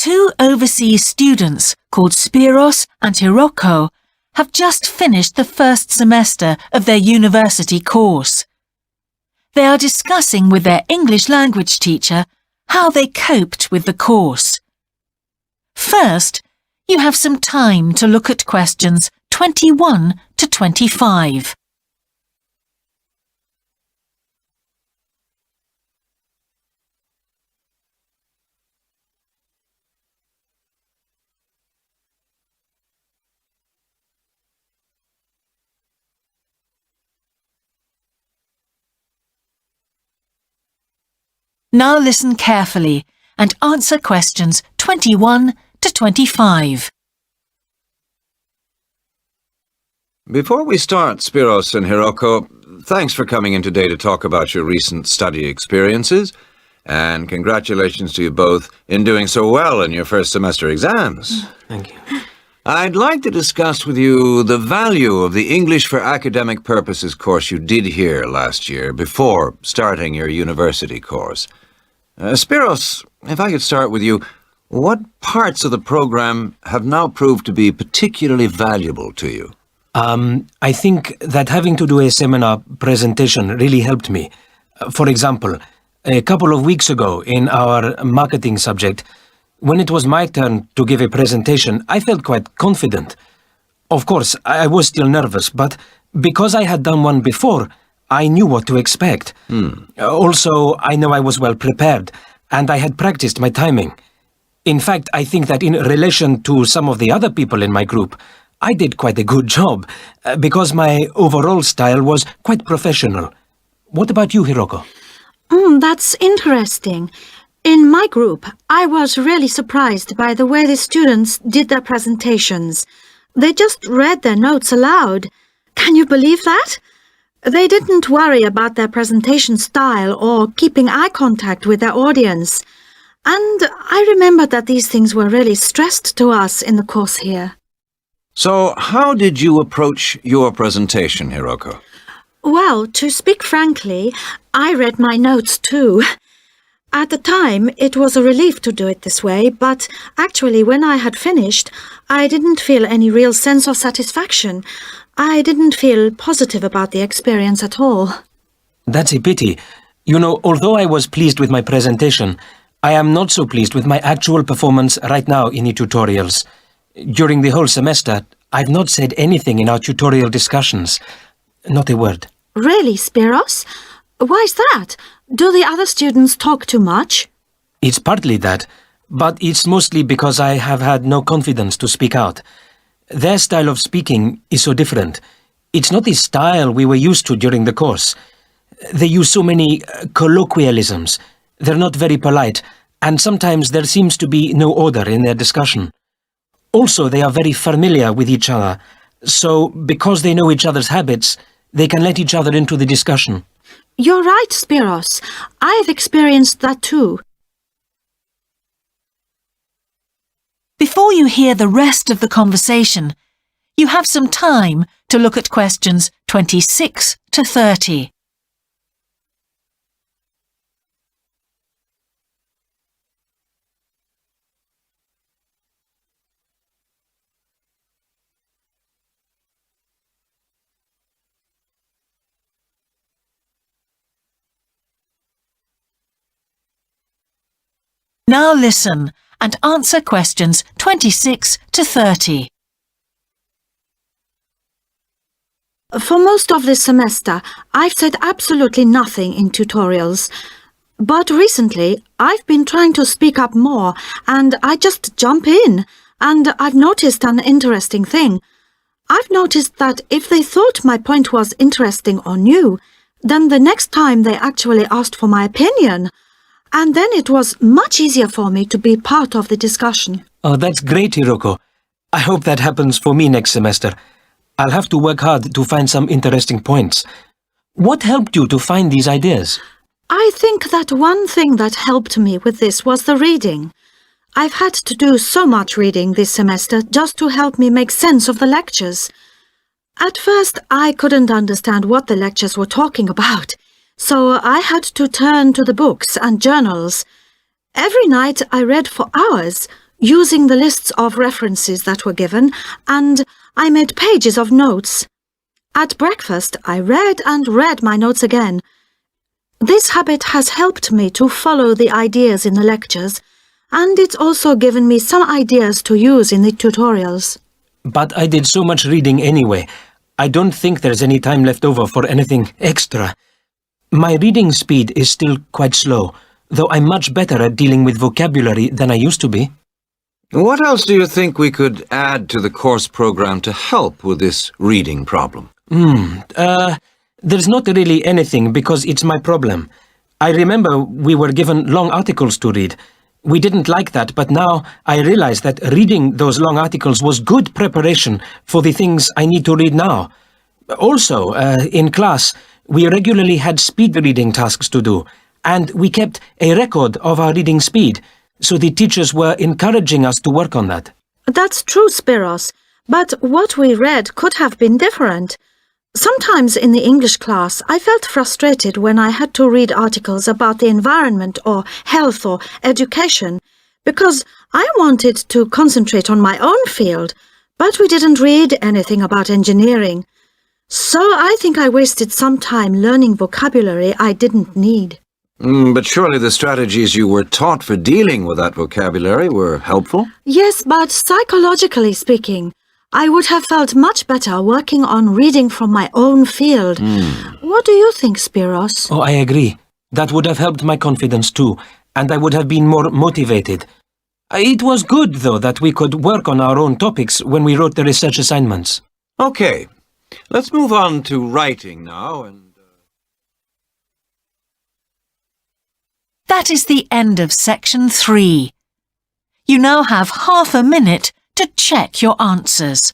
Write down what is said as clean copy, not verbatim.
Two overseas students called Spiros and Hiroko have just finished the first semester of their university course. They are discussing with their English language teacher how they coped with the course. First, you have some time to look at questions 21 to 25. Now listen carefully and answer questions 21 to 25. Before we start, Spiros and Hiroko, thanks for coming in today to talk about your recent study experiences, and congratulations to you both in doing so well in your first semester exams. Thank you. I'd like to discuss with you the value of the English for Academic Purposes course you did here last year before starting your university course. Spiros, if I could start with you, what parts of the program have now proved to be particularly valuable to you? I think that having to do a seminar presentation really helped me. For example, a couple of weeks ago in our marketing subject, when it was my turn to give a presentation, I felt quite confident. Of course, I was still nervous, but because I had done one before, I knew what to expect. Also, I know I was well prepared, and I had practiced my timing. In fact, I think that in relation to some of the other people in my group, I did quite a good job, because my overall style was quite professional. What about you, Hiroko? That's interesting. In my group, I was really surprised by the way the students did their presentations. They just read their notes aloud. Can you believe that? They didn't worry about their presentation style or keeping eye contact with their audience. And I remember that these things were really stressed to us in the course here. So, how did you approach your presentation, Hiroko? Well, to speak frankly, I read my notes too. At the time, it was a relief to do it this way, but actually when I had finished, I didn't feel any real sense of satisfaction. I didn't feel positive about the experience at all. That's a pity. You know, although I was pleased with my presentation, I am not so pleased with my actual performance right now in the tutorials. During the whole semester, I've not said anything in our tutorial discussions. Not a word. Really, Spiros? Why is that? Do the other students talk too much? It's partly that, but it's mostly because I have had no confidence to speak out. Their style of speaking is so different. It's not the style we were used to during the course. They use so many colloquialisms. They're not very polite, and sometimes there seems to be no order in their discussion. Also, they are very familiar with each other, so because they know each other's habits, they can let each other into the discussion. You're right, Spiros. I've experienced that too. Before you hear the rest of the conversation, you have some time to look at questions 26 to 30. Now listen and answer questions 26 to 30. For most of this semester, I've said absolutely nothing in tutorials. But recently, I've been trying to speak up more, and I just jump in. And I've noticed an interesting thing. I've noticed that if they thought my point was interesting or new, then the next time they actually asked for my opinion. And then it was much easier for me to be part of the discussion. Oh, that's great, Hiroko. I hope that happens for me next semester. I'll have to work hard to find some interesting points. What helped you to find these ideas? I think that one thing that helped me with this was the reading. I've had to do so much reading this semester just to help me make sense of the lectures. At first, I couldn't understand what the lectures were talking about. So I had to turn to the books and journals. Every night I read for hours, using the lists of references that were given, and I made pages of notes. At breakfast, I read and read my notes again. This habit has helped me to follow the ideas in the lectures, and it's also given me some ideas to use in the tutorials. But I did so much reading anyway. I don't think there's any time left over for anything extra. My reading speed is still quite slow, though I'm much better at dealing with vocabulary than I used to be. What else do you think we could add to the course program to help with this reading problem? There's not really anything because it's my problem. I remember we were given long articles to read. We didn't like that, but now I realize that reading those long articles was good preparation for the things I need to read now. Also, in class, we regularly had speed reading tasks to do, and we kept a record of our reading speed, so the teachers were encouraging us to work on that. That's true, Spiros, but what we read could have been different. Sometimes in the English class, I felt frustrated when I had to read articles about the environment or health or education, because I wanted to concentrate on my own field, but we didn't read anything about engineering. So I think I wasted some time learning vocabulary I didn't need. But surely the strategies you were taught for dealing with that vocabulary were helpful? Yes, but psychologically speaking, I would have felt much better working on reading from my own field. What do you think, Spiros? Oh, I agree. That would have helped my confidence too, and I would have been more motivated. It was good, though, that we could work on our own topics when we wrote the research assignments. Okay, let's move on to writing now and... That is the end of Section 3. You now have half a minute to check your answers.